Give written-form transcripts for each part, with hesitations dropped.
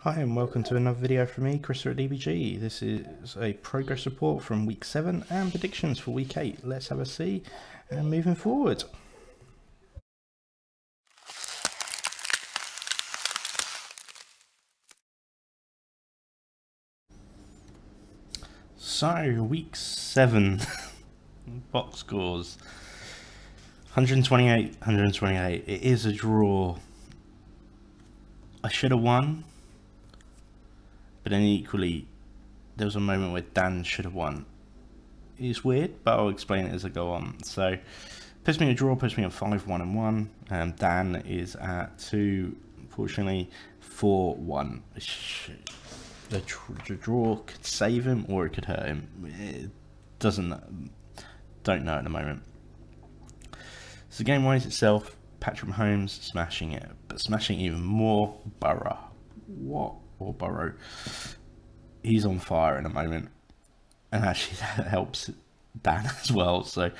Hi and welcome to another video from me, Chris at DBG. This is a progress report from week 7 and predictions for week 8. Let's have a see and moving forward. So week 7 box scores 128, 128. It is a draw. I should have won. But then equally, there was a moment where Dan should have won. It's weird, but I'll explain it as I go on. So, puts me a draw, puts me on 5-1-1. Dan is at 2, unfortunately, 4-1. The draw could save him or it could hurt him. It don't know at the moment. So game-wise itself, Patrick Mahomes smashing it, but smashing even more Burrow. Or Burrow. He's on fire in the moment, and actually that helps Dan as well. So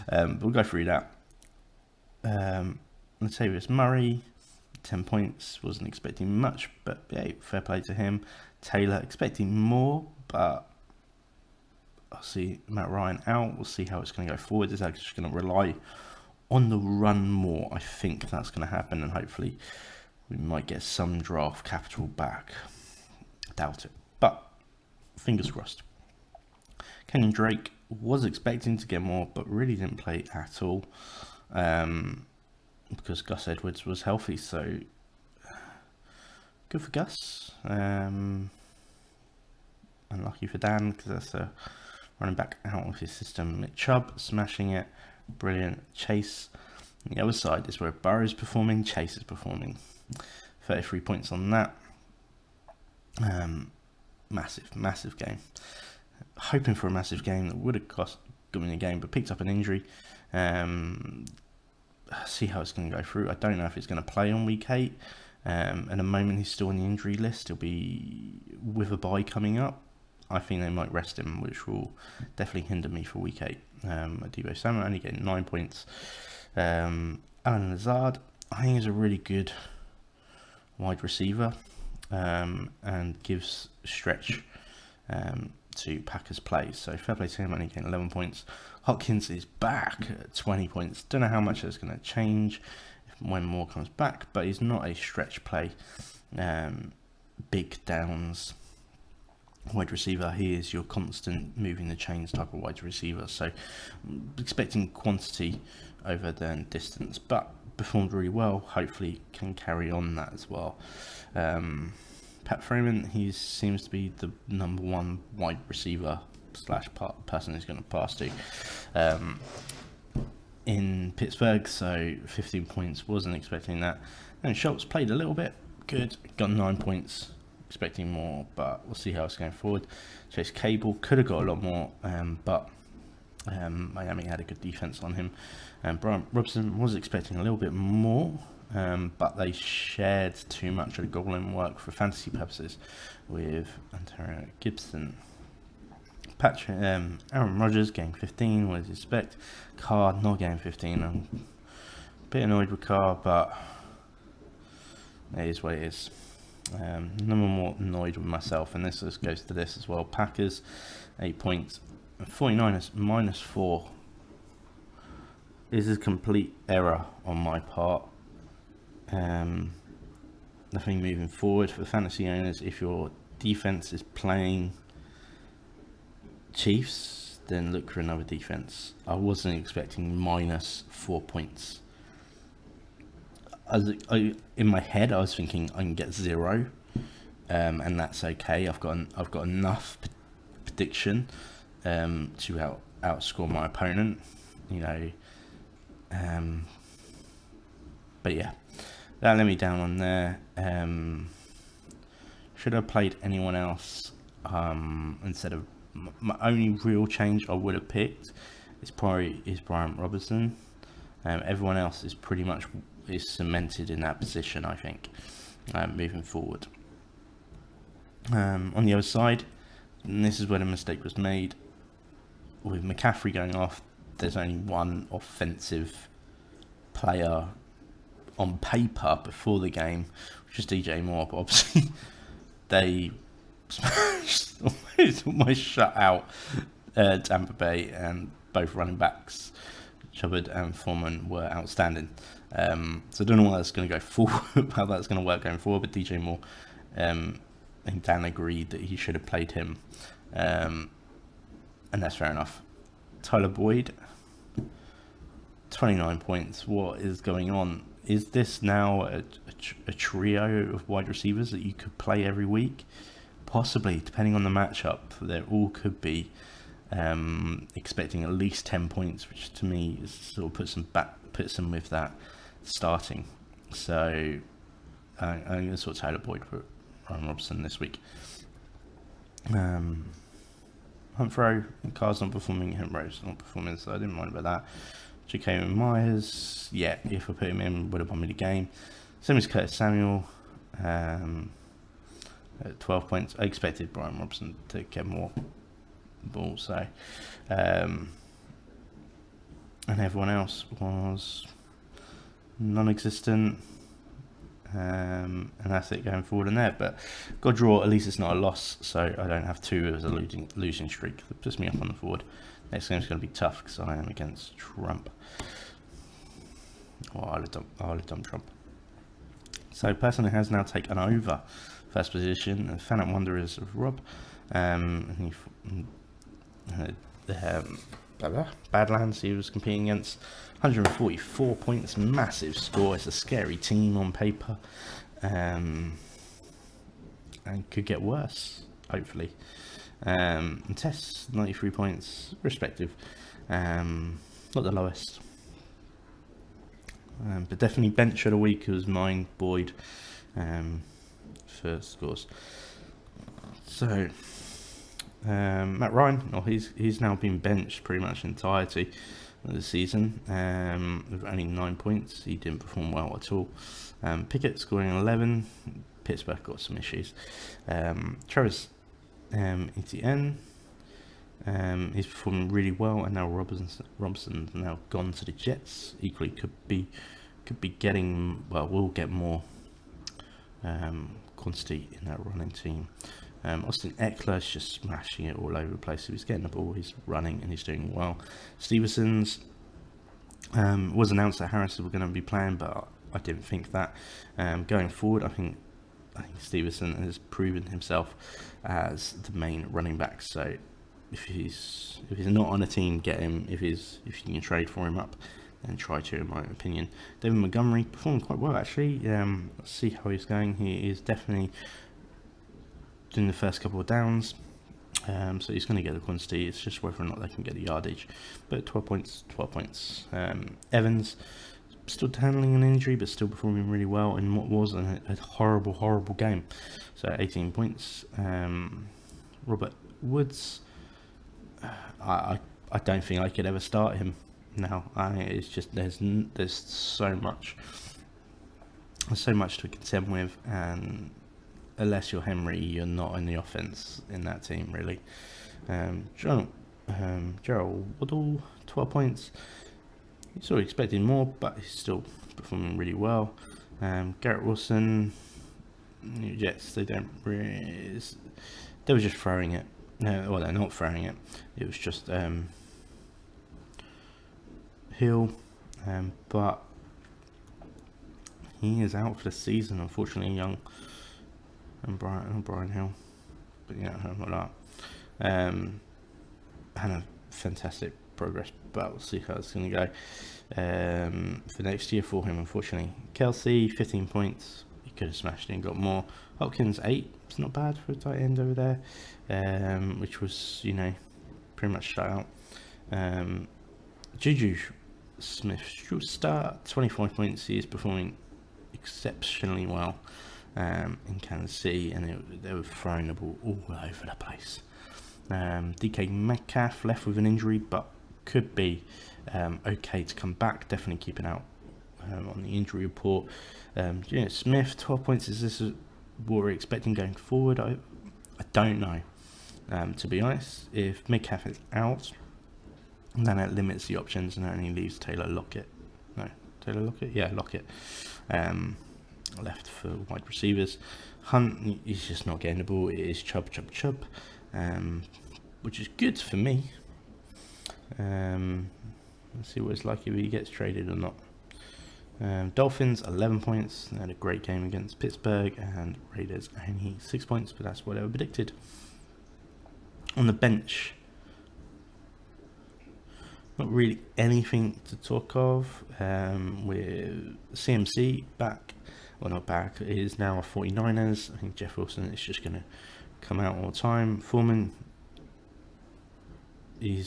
we'll go through that. Latavius Murray, 10 points. Wasn't expecting much, but yeah, fair play to him. Taylor expecting more, but I'll see Matt Ryan out. We'll see how it's going to go forward. Is that just going to rely on the run more? I think that's going to happen, and hopefully we might get some draft capital back. Doubt it, but fingers crossed. Kenyon Drake was expecting to get more, but really didn't play at all because Gus Edwards was healthy. So good for Gus. Unlucky for Dan because that's a running back out of his system. Nick Chubb smashing it, brilliant. Chase on the other side is where Burrow's performing. Chase is performing. 33 points on that. Massive game. Hoping for a massive game that would have cost me the game, but picked up an injury. See how it's going to go through. I don't know if it's going to play on week 8. At the moment, he's still on the injury list. He'll be with a bye coming up. I think they might rest him, which will definitely hinder me for week 8. Deebo Samuel only getting 9 points. Allen Lazard, I think, is a really good wide receiver, and gives stretch to Packers play. So fair play to him, only getting 11 points. Hopkins is back at 20 points. Don't know how much that's going to change when Moore comes back, but he's not a stretch play, big downs wide receiver. He is your constant moving the chains type of wide receiver. So expecting quantity over than distance, but performed really well. Hopefully can carry on that as well. Pat Freeman, he seems to be the #1 wide receiver / person who's going to pass to in Pittsburgh. So 15 points, wasn't expecting that. And Schultz played a little bit, good, got 9 points, expecting more, but we'll see how it's going forward. Chase Cable could have got a lot more, but Miami had a good defense on him. Brian Robson was expecting a little bit more, but they shared too much of the goal-line work for fantasy purposes with Antonio Gibson. Aaron Rodgers getting 15, what did you expect? Carr not getting 15. I'm a bit annoyed with Carr, but it is what it is. No more annoyed with myself, and this just goes to this as well. Packers 8 points, 49ers -4. This is a complete error on my part. Nothing moving forward for fantasy owners. If your defense is playing Chiefs, then look for another defense. I wasn't expecting -4 points. In my head, I was thinking I can get 0, and that's okay. I've got enough prediction to outscore my opponent, you know. But yeah, that let me down on there. Should have played anyone else instead of my only real change I would have picked is Brian Robertson. Everyone else is pretty much cemented in that position, I think, moving forward. On the other side, and this is where the mistake was made, with McCaffrey going off, there's only one offensive player on paper before the game, which is DJ Moore, but obviously they almost shut out Tampa Bay, and both running backs, Chubbard and Foreman, were outstanding. So I don't know how that's going to go forward, how that's going to work going forward. But DJ Moore, I think Dan agreed that he should have played him, and that's fair enough. Tyler Boyd, 29 points. What is going on? Is this now a trio of wide receivers that you could play every week? Possibly, depending on the matchup. They all could be expecting at least 10 points, which to me is sort of puts them with that starting. So I'm going to sort of Tyler Boyd for Ryan Robson this week. Humphrey, Carr's not performing, Humphrey's not performing, so I didn't mind about that. J.K. Myers, yeah, if I put him in, would have won me the game. Same as Curtis Samuel, 12 points. I expected Brian Robson to get more ball, so and everyone else was non-existent, and that's it going forward in there. But got draw, at least it's not a loss, so I don't have two as a losing streak. That puts me up on the forward. Next game's going to be tough because I am against Trump, or I'll dump Trump. So person who has now taken over first position, and Fan Out Wanderers of Rob, Badlands he was competing against, 144 points, massive score. It's a scary team on paper, and could get worse, hopefully. And Tess, 93 points, respective, not the lowest, but definitely bench of the week was mine, Boyd, for scores. So Matt Ryan, well, he's now been benched pretty much entirety of the season, with only 9 points. He didn't perform well at all. Pickett scoring 11. Pittsburgh got some issues. Travis Etienne, he's performing really well, and now Robson's now gone to the Jets. Equally could be getting, well, we'll get more quantity in that running team. Austin Eckler's just smashing it all over the place. He's getting the ball, he's running, and he's doing well. Stevenson's was announced that Harris were going to be playing, but I didn't think that. Going forward, I think Stevenson has proven himself as the main running back. So if he's not on a team, get him. If you can trade for him up, then try to, in my opinion. David Montgomery performed quite well actually. Let's see how he's going. He is definitely doing the first couple of downs, so he's going to get the quantity. It's just whether or not they can get the yardage. But 12 points. Evans still handling an injury, but still performing really well in what was a horrible game. So 18 points. Robert Woods, I don't think I could ever start him now. It's just there's so much to contend with, and unless you're Henry, you're not in the offense in that team really. Gerald Waddle, 12 points. He's sort of expecting more, but he's still performing really well. Garrett Wilson, New Jets, they were just throwing it. Well, they're not throwing it. It was just Hill, but he is out for the season, unfortunately. Young and Brian Hill, but yeah, like that. Had a fantastic progress, but we'll see how it's going to go for next year for him, unfortunately. Kelsey, 15 points. He could have smashed it and got more. Hopkins, 8. It's not bad for a tight end over there, which was, pretty much shut out. Juju Smith-Schuster, 25 points. He is performing exceptionally well in Kansas City, and they were throwing the ball all over the place. DK Metcalf left with an injury, but could be okay to come back. Definitely keeping out on the injury report. Smith, 12 points. Is this what we're expecting going forward? I don't know, to be honest. If Metcalf is out, then it limits the options and only leaves Taylor Lockett. No, Taylor Lockett? Yeah, Lockett. left for wide receivers. Hunt, he's just not getting the ball. It is Chubb, which is good for me. Let's see what it's like if he gets traded or not. Dolphins 11 points. They had a great game against Pittsburgh, and Raiders only 6 points, but that's what they were predicted. On the bench, not really anything to talk of. With CMC back, well, not back, it is now a 49ers. I think Jeff Wilson is just going to come out all the time. Foreman, I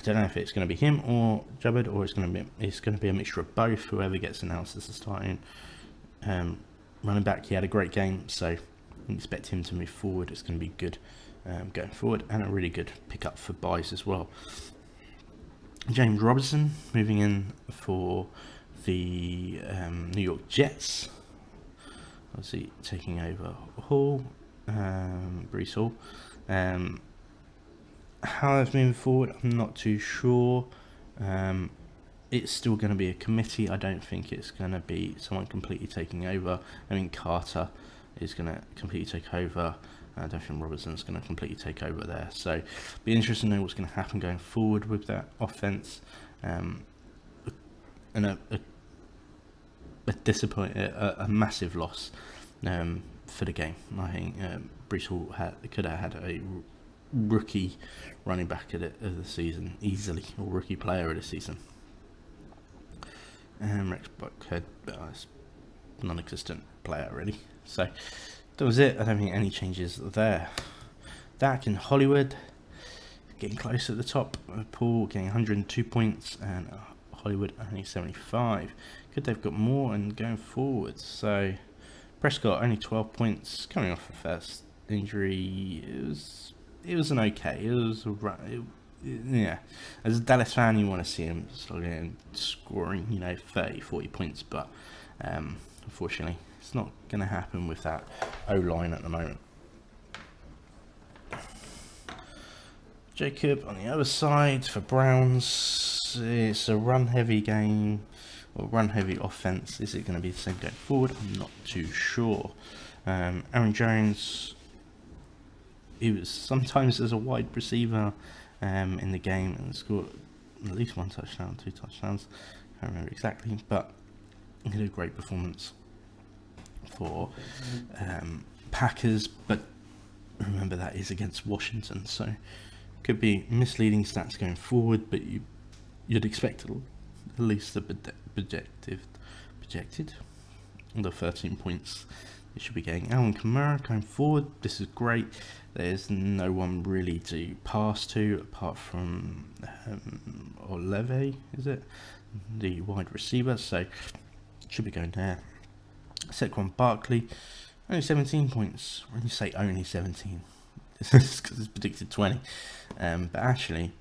don't know if it's going to be him or Jubbard, or it's going to be a mixture of both. Whoever gets announced as the starting running back, he had a great game, so I expect him to move forward. It's going to be good going forward, and a really good pickup for buys as well. James Robinson moving in for the New York Jets, obviously taking over Breece Hall. How that's moving forward, I'm not too sure. It's still going to be a committee. I don't think it's going to be someone completely taking over. I mean, Carter is going to completely take over. I don't think Robertson's going to completely take over there. So, be interesting to know what's going to happen going forward with that offense. And a massive loss for the game. I think Breece Hall could have had a rookie running back of the season easily, or rookie player of the season. And Rex Buckhead, non-existent player really. So that was it. I don't think any changes there. Dak in Hollywood getting close at the top. Paul getting 102 points, and Hollywood only 75. Could they've got more and going forward. So Prescott only 12 points, coming off the first injury. It was an okay. Yeah. As a Dallas fan, you want to see him scoring, 30, 40 points, but unfortunately, it's not going to happen with that O-line at the moment. Jacob on the other side for Browns. It's a run-heavy game, or run-heavy offense. Is it going to be the same going forward? I'm not too sure. Aaron Jones, he was sometimes as a wide receiver in the game and scored at least 1 touchdown, 2 touchdowns. I can't remember exactly, but he had a great performance for Packers. But remember, that is against Washington, so could be misleading stats going forward. But you'd expect at least the projected the 13 points. It should be getting. Alvin Kamara going forward. This is great. There's no one really to pass to apart from Olave, is it? The wide receiver. So should be going there. Saquon Barkley, only 17 points. When you say only 17, it's because it's predicted 20. But actually,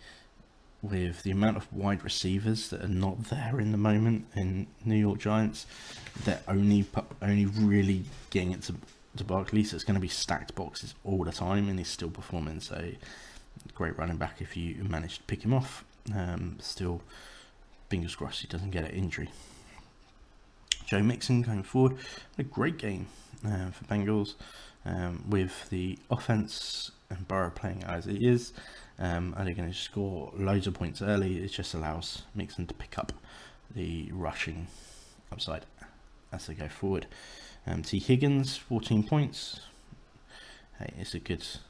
with the amount of wide receivers that are not there in the moment in New York Giants, they're only really getting it to Barkley, so it's going to be stacked boxes all the time, and he's still performing. So great running back if you manage to pick him off. Still, fingers crossed he doesn't get an injury. Joe Mixon going forward, a great game for Bengals, with the offense and Burrow playing as it is. Are they going to score loads of points early? It just allows Mixon to pick up the rushing upside as they go forward. T. Higgins, 14 points. Hey, it's a good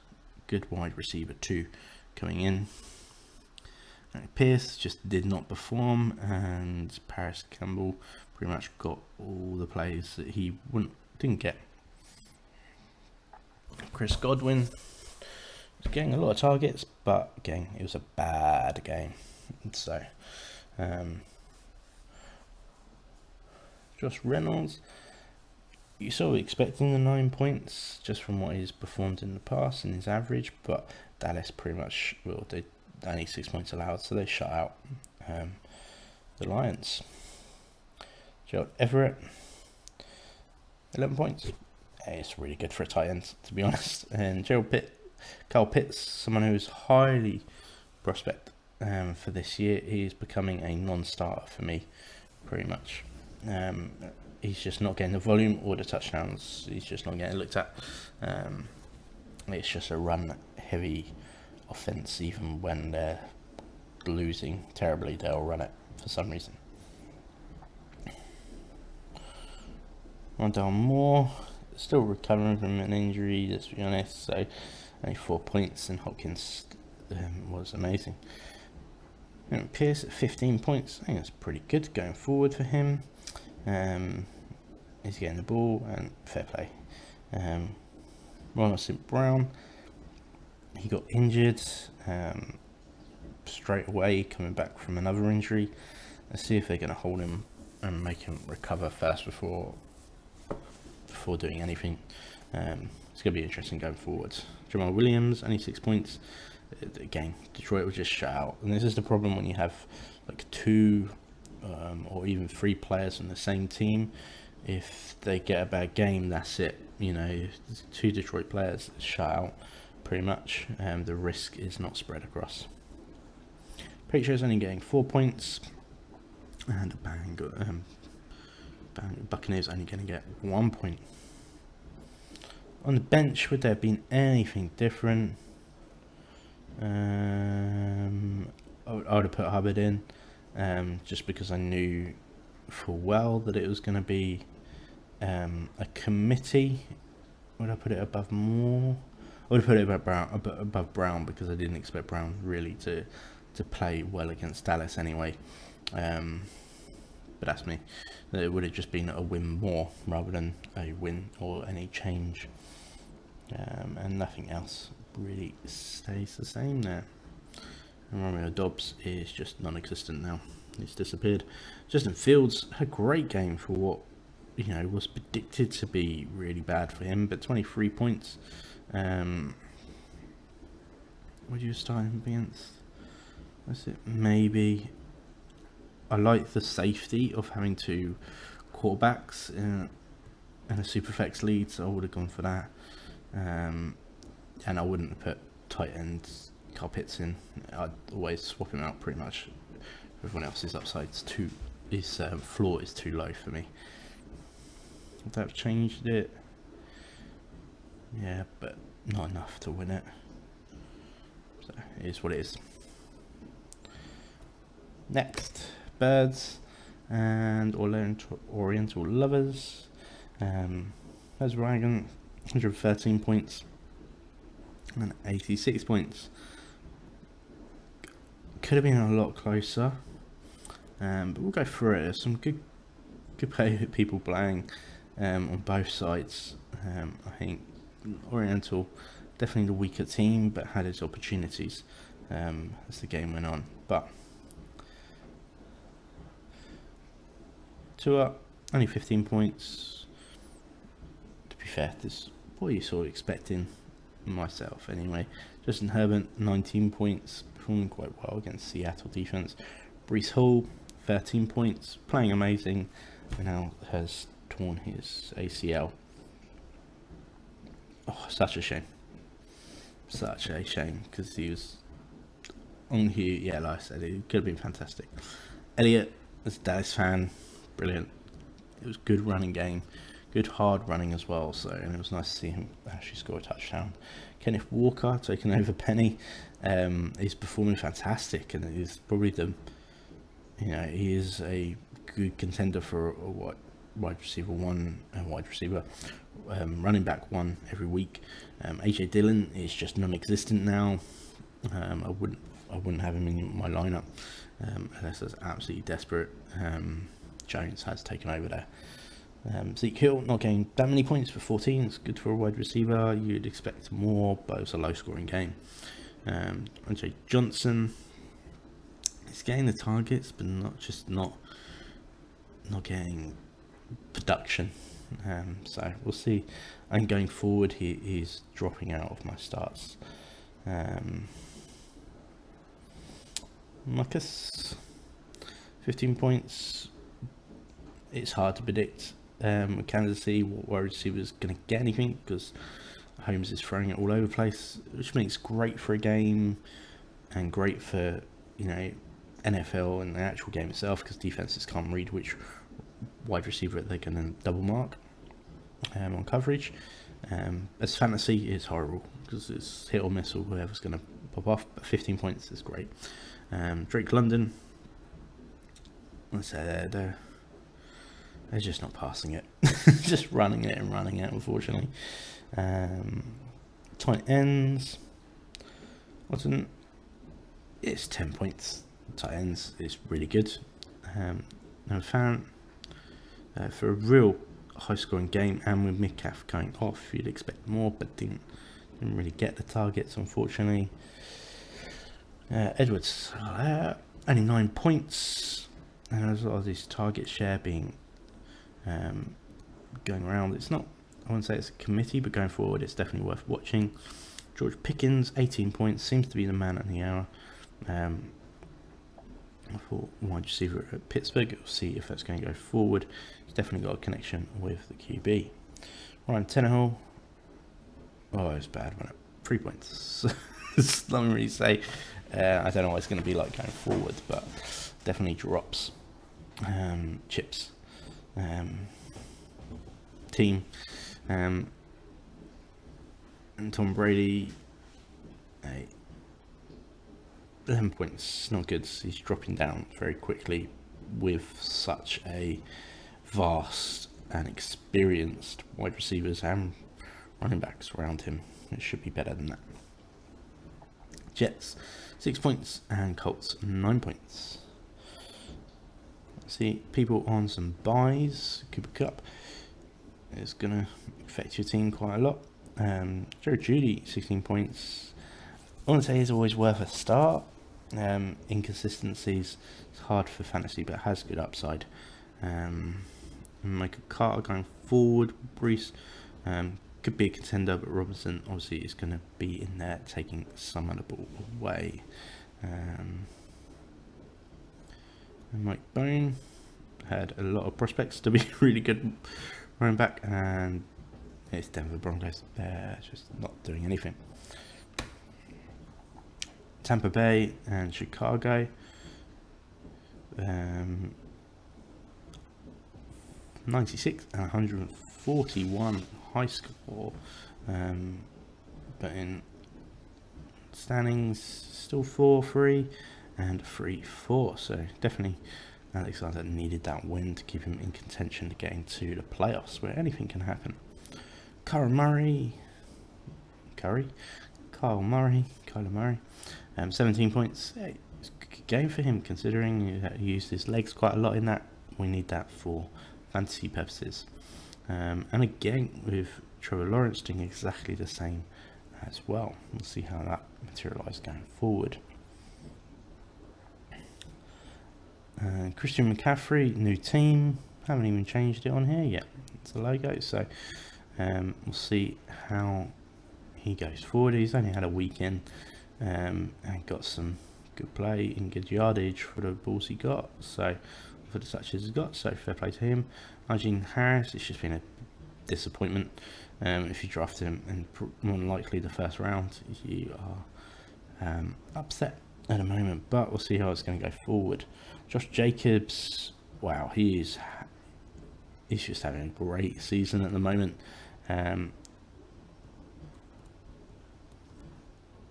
wide receiver too coming in. Pierce just did not perform, and Paris Campbell pretty much got all the plays that he didn't get. Chris Godwin was getting a lot of targets, but again, it was a bad game. So, Josh Reynolds, you're sort of expecting the 9 points just from what he's performed in the past and his average, but Dallas pretty much, well, they only 6 points allowed, so they shut out the Lions. Gerald Everett, 11 points. Hey, it's really good for a tight end, to be honest. And Kyle Pitts, someone who's highly prospect for this year. He's becoming a non-starter for me, pretty much. he's just not getting the volume or the touchdowns. He's just not getting looked at. It's just a run-heavy offense. Even when they're losing terribly, they'll run it for some reason. Rondale Moore, still recovering from an injury, let's be honest, so only 4 points, and Hopkins was amazing. And Pierce at 15 points, I think that's pretty good going forward for him. He's getting the ball, and fair play. Ronald St. Brown, he got injured straight away, coming back from another injury. Let's see if they're going to hold him and make him recover first before doing anything. It's going to be interesting going forwards. Jamal Williams, only 6 points. Again, Detroit will just shut out, and this is the problem when you have like 2 or even 3 players on the same team. If they get a bad game, that's it. You know, 2 Detroit players shut out pretty much. The risk is not spread across. Patriots only getting 4 points, and Buccaneers only going to get 1 point. On the bench, would there have been anything different? I would have put Hubbard in, just because I knew full well that it was going to be a committee. Would I put it above Moore? I would have put it above Brown, because I didn't expect Brown really to play well against Dallas anyway. But that's me. It would have just been a win more rather than a win or any change, and nothing else really stays the same there. And Romeo Dobbs is just non-existent now. He's disappeared. Justin Fields had a great game for what, you know, was predicted to be really bad for him, but 23 points. What do you start him against? That's it. Maybe. I like the safety of having 2 quarterbacks in a Superflex lead, so I would have gone for that. And I wouldn't have put tight ends Kyle Pitts in. I'd always swap him out pretty much. Everyone else's upside is his floor is too low for me. Would that have changed it? Yeah, but not enough to win it. So it is what it is. Next, Birds and Oriental Lovers. There's Ryan, 113 points and 86 points. Could have been a lot closer, but we'll go through it. There's some good people playing on both sides. I think Oriental definitely the weaker team, but had its opportunities as the game went on. But Tua, only 15 points. To be fair, this is what you sort of expecting, myself anyway. Justin Herbert, 19 points, performing quite well against Seattle defense. Breece Hall, 13 points, playing amazing, and now has torn his ACL. Oh, such a shame. Such a shame, because he was on here. Yeah, like I said, it could have been fantastic. Elliott, as a Dallas fan, brilliant. It was good running game, good hard running as well. So, and it was nice to see him actually score a touchdown. Kenneth Walker taking over Penny. He's performing fantastic, and he's probably he is a good contender for a wide receiver 1 and wide receiver running back 1 every week. AJ Dillon is just non-existent now. I wouldn't have him in my lineup unless I was absolutely desperate. Jones has taken over there. Zeke Hill not getting that many points for 14. It's good for a wide receiver. You'd expect more, but it was a low-scoring game. Andre Johnson is getting the targets, but not getting production. So we'll see. I think going forward, he's dropping out of my starts. Marcus, 15 points. It's hard to predict with Kansas City what wide receiver is going to get anything, because Holmes is throwing it all over the place, which makes great for a game and great for NFL and the actual game itself, because defenses can't read which wide receiver they're going to double mark on coverage. As fantasy, it's horrible because it's hit or miss or whoever's going to pop off, but 15 points is great. Drake London, let's say they're just not passing it, just running it, unfortunately. Tight ends, Watson, it's 10 points. Tight ends is really good. No fan. For a real high scoring game, and with Metcalf going off, you'd expect more, but didn't really get the targets, unfortunately. Edwards, only 9 points, and as well as his target share being going around, it's not, I wouldn't say it's a committee, but going forward it's definitely worth watching. George Pickens, 18 points, seems to be the man at the hour. For wide receiver at Pittsburgh, we'll see if that's going to go forward. He's definitely got a connection with the QB. Ryan Tannehill, oh, it's bad, wasn't it? 3 points. Nothing really to say. I don't know what it's going to be like going forward, but definitely drops. Chips, team, and Tom Brady, 11 points, not good. He's dropping down very quickly with such a vast and experienced wide receivers and running backs around him. It should be better than that. Jets, 6 points, and Colts, 9 points. See, people on some buys. Cooper Kupp is going to affect your team quite a lot. Jerry Jeudy, 16 points. I want to say he's always worth a start. Inconsistencies, it's hard for fantasy, but has good upside. Michael Carter going forward. Bruce could be a contender, but Robinson obviously is going to be in there taking some of the ball away. And Mike Bone had a lot of prospects to be really good running back, and it's Denver Broncos. They're just not doing anything. Tampa Bay and Chicago, 96 and 141 high score, but in standings still 4-3 and 3-4, so definitely Alexander needed that win to keep him in contention to get into the playoffs where anything can happen. Kyler Murray, 17 points. Hey, it's a good game for him considering he used his legs quite a lot in that. We need that for fantasy purposes. And again with Trevor Lawrence doing exactly the same as well. We'll see how that materialises going forward. Christian McCaffrey, new team. Haven't even changed it on here yet. It's a logo, so we'll see how he goes forward. He's only had a weekend and got some good play and good yardage for the balls he got. So for the touches he's got, so fair play to him. Najee Harris, it's just been a disappointment. If you draft him and more than likely the first round, you are upset at the moment, but we'll see how it's going to go forward. Josh Jacobs, wow, he's just having a great season at the moment.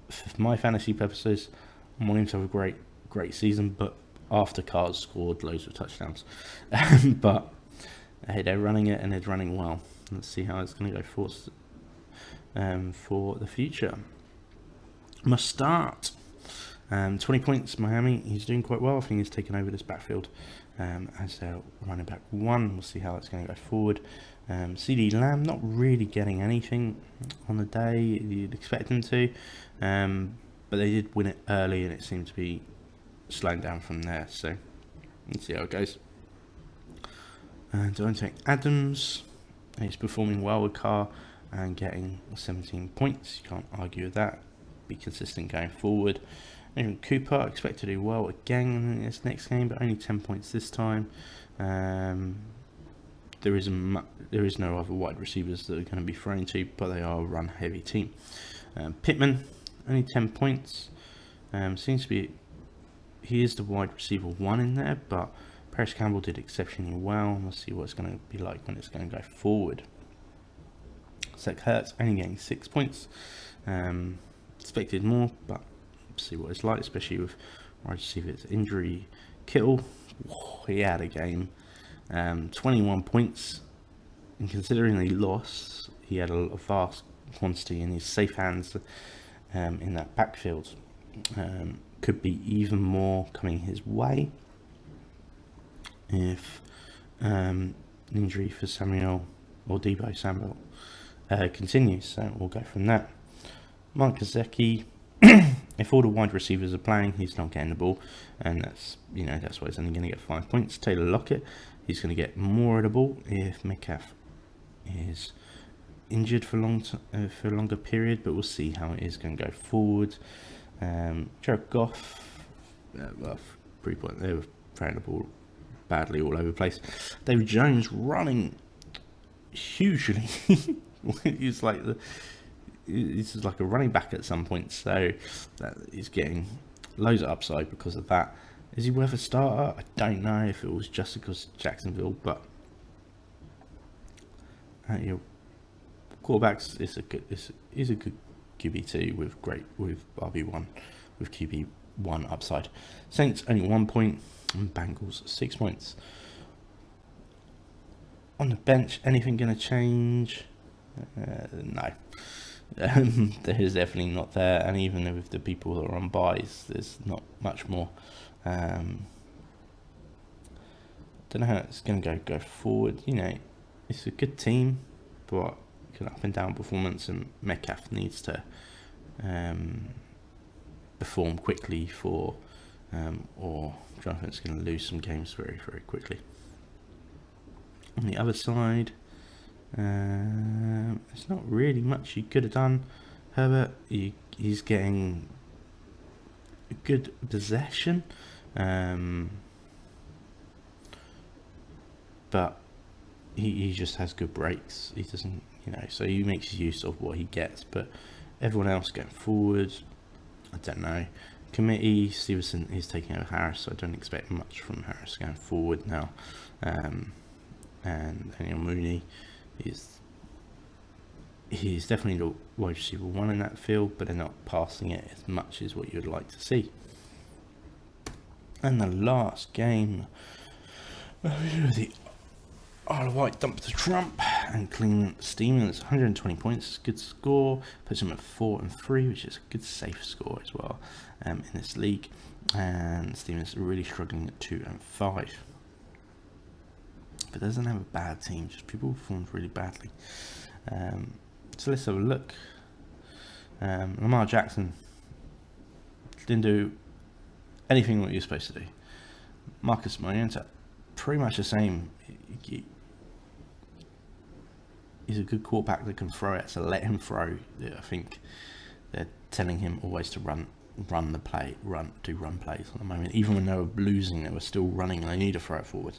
For my fantasy purposes, I want him to have a great season, but after Carr's scored loads of touchdowns. But hey, they're running it and they're running well. Let's see how it's going to go for the future. Must start. 20 points, Miami. He's doing quite well. I think he's taken over this backfield as their running back one. We'll see how that's going to go forward. CD Lamb, not really getting anything on the day you'd expect him to, but they did win it early and it seemed to be slowing down from there, so let's see how it goes. Devontae Adams, he's performing well with Carr and getting 17 points. You can't argue with that. Be consistent going forward. Even Cooper, expect to do well again in this next game, but only 10 points this time. There is no other wide receivers that are going to be thrown to, but they are a run heavy team. Pittman, only 10 points. Seems to be, he is the wide receiver one in there, but Paris Campbell did exceptionally well. We'll see what it's going to be like when it's going to go forward. Zach Ertz only getting 6 points. Expected more, but see what it's like, especially with wide receiver's injury. Kittle, he had a game. 21 points. And considering he lost, he had a vast quantity in his safe hands in that backfield. Could be even more coming his way if injury for Samuel or Deebo Samuel continues. So we'll go from that. Mark Gesicki, if all the wide receivers are playing, he's not getting the ball, and that's why he's only going to get 5 points. Taylor Lockett, he's going to get more of the ball if Metcalf is injured for a longer period, but we'll see how it is going to go forward. Jared Goff, well, 3 points. They were throwing the ball badly all over the place. David Jones running hugely. He's like a running back at some point, so he's getting loads of upside because of that. Is he worth a starter? I don't know if it was just because Jacksonville, but your quarterbacks is a good QB2 with RB1 with QB1 upside. Saints only 1 point and Bengals 6 points. On the bench, anything going to change? No. There is definitely not there, and even with the people that are on buys, there's not much more. Don't know how it's going to go forward. It's a good team, but up and down performance, and Metcalf needs to perform quickly or Jonathan's going to lose some games very, very quickly. On the other side, it's not really much he could have done. Herbert, he's getting a good possession, but he just has good breaks. He doesn't, so he makes use of what he gets. But everyone else going forward, I don't know. Committee, Stevenson is taking over Harris, so I don't expect much from Harris going forward now. And Daniel Mooney he's definitely the wide receiver one in that field, but they're not passing it as much as what you'd like to see. And the last game, the Isle of Wight dumped to Trump, and Cleveland Stevens 120 points, good score, puts him at 4-3, which is a good safe score as well in this league. And Stevens really struggling at 2-5, but doesn't have a bad team, just people performed really badly. So let's have a look. Lamar Jackson didn't do anything what you're supposed to do. Marcus Mariota, pretty much the same. He's a good quarterback that can throw it, so let him throw. I think they're telling him always to run the play, do run plays at the moment. Even when they were losing, they were still running, and they need to throw it forward.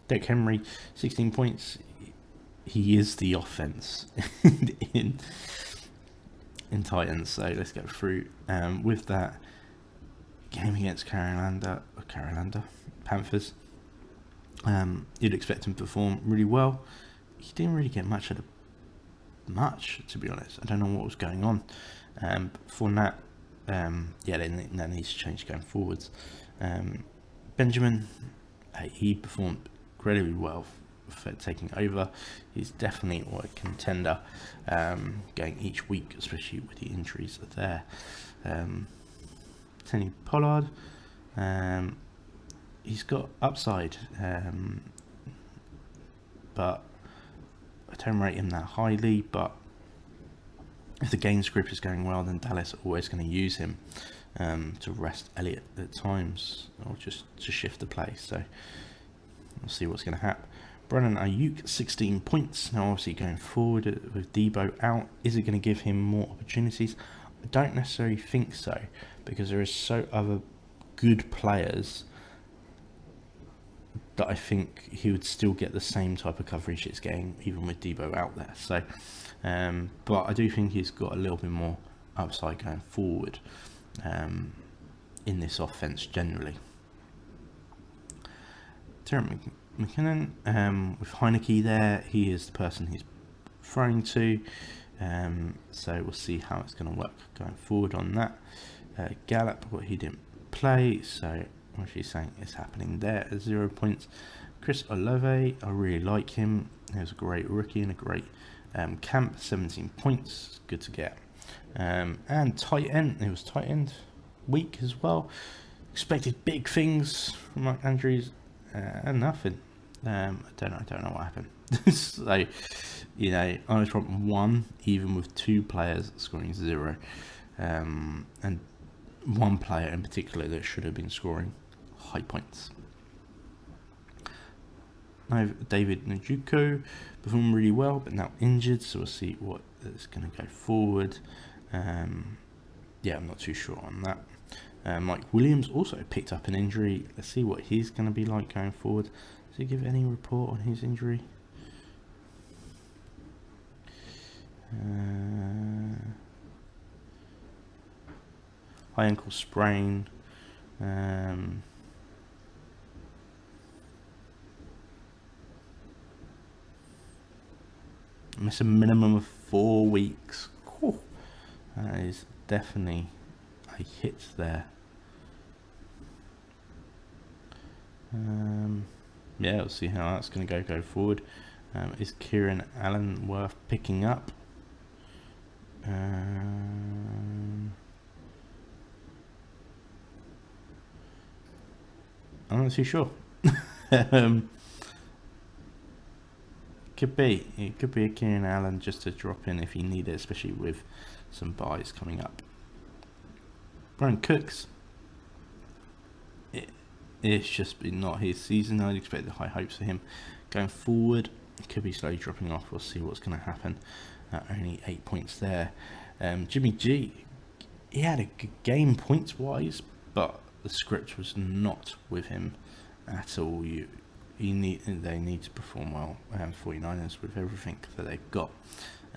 Derrick Henry, 16 points. He is the offense in Titans. So let's go through with that game against Carolina Panthers. You'd expect him to perform really well. He didn't really get much, to be honest. I don't know what was going on. For that, that needs to change going forwards. Benjamin, he performed incredibly well for taking over. He's definitely a contender going each week, especially with the injuries that are there. Tony Pollard, he's got upside, but I don't rate him that highly. But if the game script is going well, then Dallas are always going to use him to rest Elliott at times, or just to shift the play. So we'll see what's going to happen. Brandon Ayuk, 16 points. Now obviously going forward with Deebo out, is it going to give him more opportunities? I don't necessarily think so, because there is so other good players that I think he would still get the same type of coverage it's getting even with Deebo out there. So but I do think he's got a little bit more upside going forward in this offense generally. Terry McKinnon with Heineke there. He is the person he's throwing to. So we'll see how it's going to work going forward on that. Gallup, what he didn't play, so what she's saying is happening there at 0 points. Chris Olave, I really like him. He was a great rookie and a great camp. 17 points, good to get. And tight end, it was tight end week as well. Expected big things from Mark Andrews, and nothing. I don't know what happened. So, you know, I was from 1, even with 2 players scoring 0, and 1 player in particular that should have been scoring high points. Now, David Njoku performed really well, but now injured, so we'll see what is going to go forward. Yeah, I'm not too sure on that. Mike Williams also picked up an injury. Let's see what he's going to be like going forward. Does he give any report on his injury? High ankle sprain. Miss a minimum of 4 weeks. Whew. That is definitely a hit there. Yeah, we'll see how that's going to go forward. Is Kieran Allen worth picking up? I'm not too sure. It could be a Kieran Allen just to drop in if you need it, especially with some buys coming up. Brian Cooks, it's just been not his season. I'd expect the high hopes for him going forward. It could be slowly dropping off. We'll see what's going to happen. Only 8 points there. Jimmy G, he had a good game points wise, but the script was not with him at all. They need to perform well. 49ers with everything that they've got.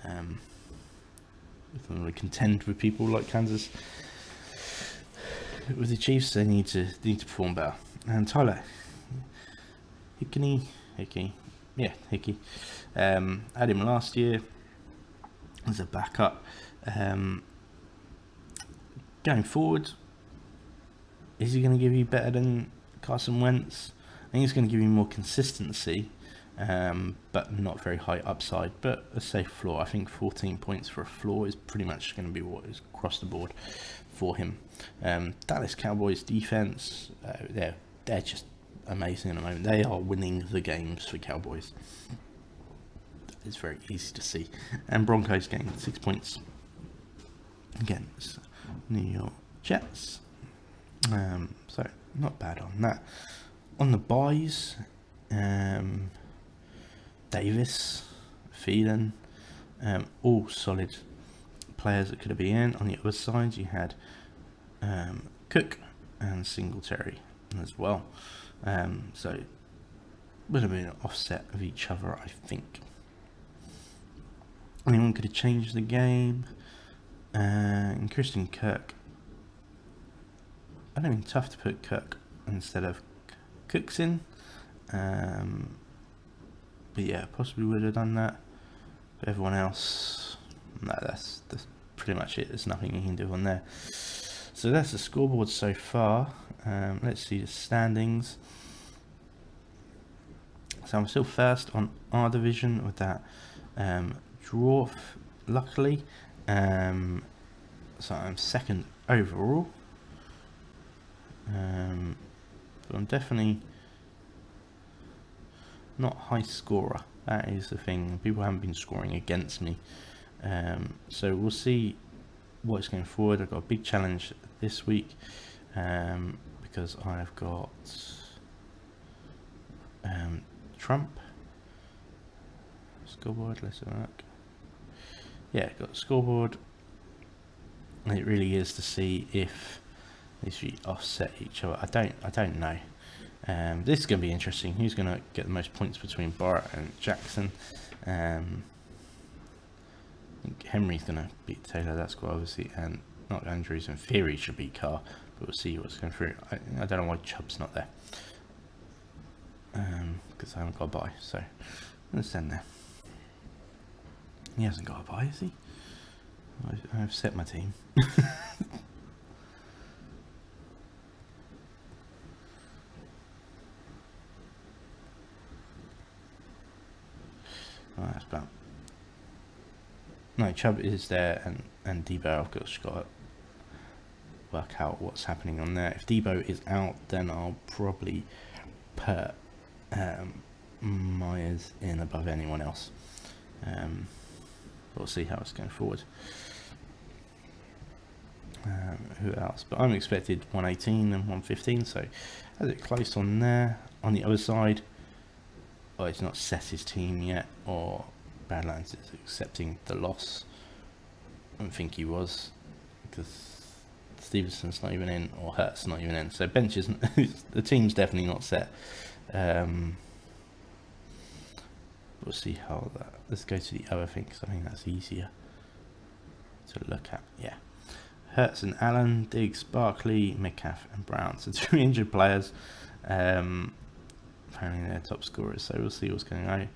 If they want to contend with people like Kansas, with the Chiefs, they need to perform better. And Tyler Hickey, had him last year as a backup. Going forward, is he going to give you better than Carson Wentz? I think he's going to give you more consistency, but not very high upside, but a safe floor. I think 14 points for a floor is pretty much going to be what is across the board for him. Dallas Cowboys defense, they're just amazing at the moment. They are winning the games for Cowboys. It's very easy to see. And Broncos gained 6 points against New York Jets. So not bad on that. On the buys, Davis, Phelan, all solid players that could have been in. On the other side, you had Cook and Singletary as well. So would have been an offset of each other, I think. Anyone could have changed the game. And Christian Kirk, I don't think it's tough to put Kirk instead of Cooks in, but yeah, possibly would have done that. But everyone else, no, that's pretty much it. There's nothing you can do on there. So that's the scoreboard so far. Let's see the standings. So I'm still first on our division with that draw, luckily. So I'm second overall. But I'm definitely not high scorer. That is the thing. People haven't been scoring against me. So we'll see what's going forward. I've got a big challenge this week because I've got Trump scoreboard. Let's have a look. Yeah, got a scoreboard. And it really is to see if these offset each other. I don't know. This is going to be interesting. Who's going to get the most points between Barrett and Jackson? I think Henry's going to beat Taylor. That's quite obviously, and not Andrews. In theory, should beat Carr, but we'll see what's going through. I don't know why Chubb's not there. because I haven't got a buy, so let's send there. He hasn't got a buy, has he? I've set my team. Oh, that's bad. No, Chubb is there, and Debo, I've just got to work out what's happening on there. If Debo is out, then I'll probably put Myers in above anyone else. We'll see how it's going forward. Who else? But I'm expected 118 and 115, so has it close on there. On the other side, oh, he's not set his team yet, or Badlands is accepting the loss. I don't think he was, because Stevenson's not even in, or Hurt's not even in, so bench isn't. The team's definitely not set. We'll see how that. Let's go to the other thing, because I think that's easier to look at. Yeah, Hurts and Allen, Diggs, Barkley, Metcalf, and Brown. So 2 injured players. Apparently they're top scorers, so we'll see what's going on. Going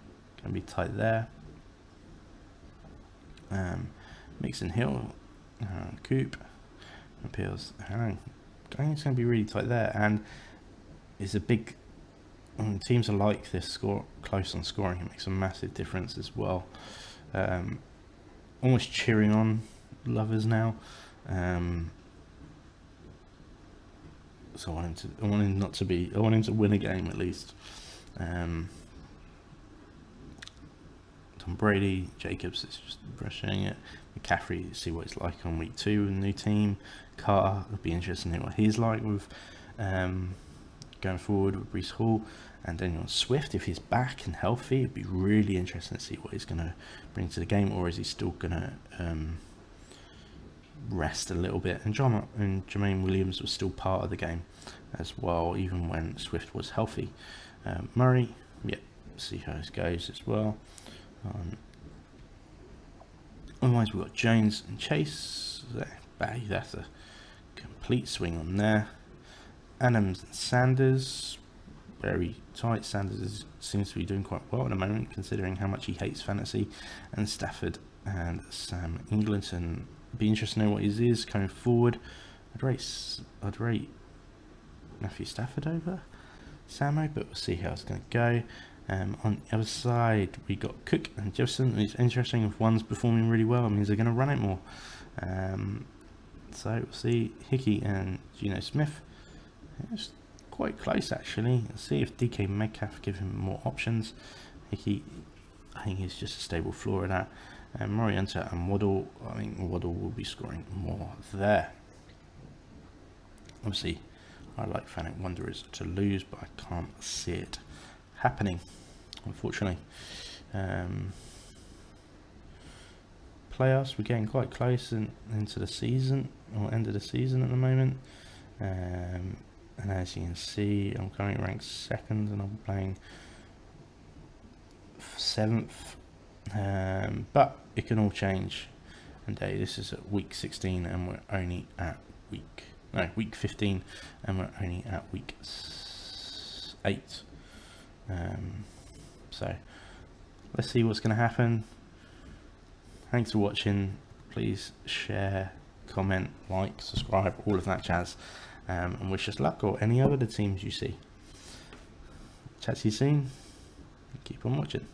to be tight there. Mixon, Hill, Coop, Appeals. I think it's going to be really tight there, and it's a big. Teams are like this, score close on scoring. It makes a massive difference as well. Almost cheering on Lovers now. So I want him not to be. I want him to win a game at least. Tom Brady, Jacobs is just brushing it. McCaffrey, see what it's like on week 2 with a new team. Carter, it'll be interesting to hear what he's like with going forward with Breece Hall. And Daniel Swift, if he's back and healthy, it'd be really interesting to see what he's going to bring to the game, or is he still going to rest a little bit? And Jermaine Williams was still part of the game as well, even when Swift was healthy. Murray, yeah, see how this goes as well. Otherwise, we've got Jones and Chase. That's a complete swing on there. Adams and Sanders, very tight. Sanders seems to be doing quite well at the moment, considering how much he hates fantasy. And Stafford and Sam Englandson. Be interested to know what his is going forward. I'd rate Matthew Stafford over Samo, but we'll see how it's going to go. On the other side, we got Cook and Jefferson. It's interesting if one's performing really well, it means they're going to run it more. So we'll see. Hickey and Geno Smith. It's quite close actually. Let's see if DK Metcalf give him more options. Hickey, I think he's just a stable floor in that. Murray Hunter and Waddle, I think Waddle will be scoring more there. Obviously, I like Fanatic Wanderers to lose, but I can't see it happening, unfortunately. Playoffs, we're getting quite close into the season, or end of the season at the moment. And as you can see, I'm currently ranked 2nd and I'm playing 7th. But it can all change. And this is at week 16 and we're only at week 15 and we're only at week 8. So let's see what's going to happen. Thanks for watching. Please share, comment, like, subscribe, all of that jazz, and wish us luck, or any other teams you see. Chat to you soon. Keep on watching.